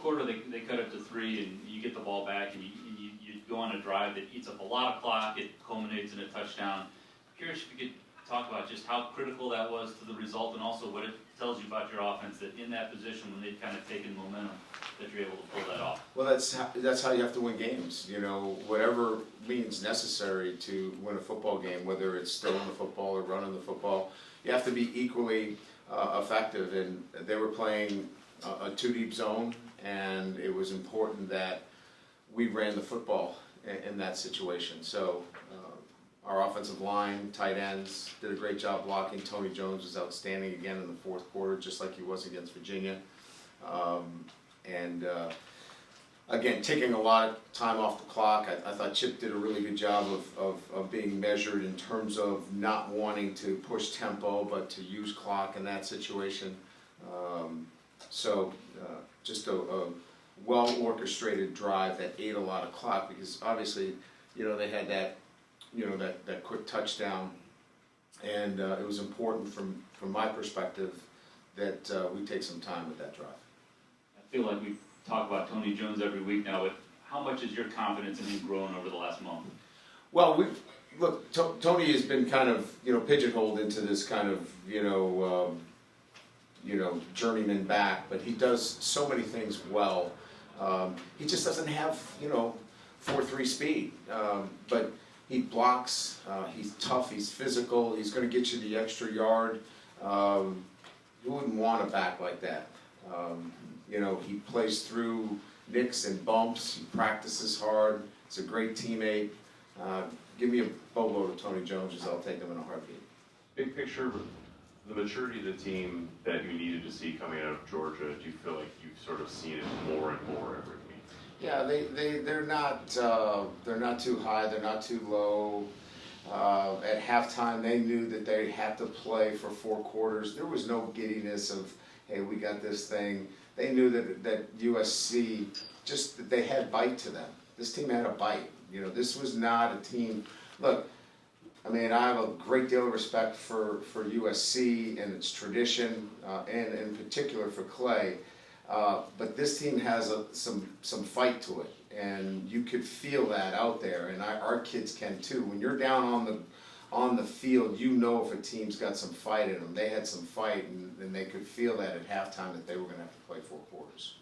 fourth quarter, they cut it to 3, and you get the ball back, and you go on a drive that eats up a lot of clock. It culminates in a touchdown. Curious if you could talk about just how critical that was to the result, and also what it tells you about your offense, that in that position when they've kind of taken momentum, that you're able to pull that off. Well, that's how you have to win games. You know, whatever means necessary to win a football game, whether it's throwing the football or running the football, you have to be equally effective. And they were playing a 2-deep zone, and it was important that we ran the football in that situation. So our offensive line, tight ends, did a great job blocking. Tony Jones was outstanding again in the fourth quarter, just like he was against Virginia. Again, taking a lot of time off the clock. I thought Chip did a really good job of being measured in terms of not wanting to push tempo, but to use clock in that situation. Just a well-orchestrated drive that ate a lot of clock, because obviously, you know, they had that, you know, that quick touchdown, and it was important from my perspective that we take some time with that drive. I feel like we talk about Tony Jones every week now, but how much has your confidence in him grown over the last month? Well, Tony has been kind of, you know, pigeonholed into this kind of, journeyman back, but he does so many things well. He just doesn't have, 4.3 speed, but he blocks, he's tough, he's physical, he's going to get you the extra yard. You wouldn't want a back like that. He plays through nicks and bumps, he practices hard, he's a great teammate. Give me a boatload of Tony Jones, I'll take him in a heartbeat. Big picture, the maturity of the team that you needed to see coming out of Georgia, do you feel like you've sort of seen it more and more every week? Yeah, they're not too high, they're not too low. At halftime, they knew that they had to play for 4 quarters. There was no giddiness of, hey, we got this thing. They knew that USC, just that they had bite to them. This team had a bite. This was not a team. Look, I mean, I have a great deal of respect for USC and its tradition, and in particular for Clay. But this team has some fight to it, and you could feel that out there, and our kids can too. When you're down on the field, you know if a team's got some fight in them. They had some fight, and they could feel that at halftime that they were going to have to play 4 quarters.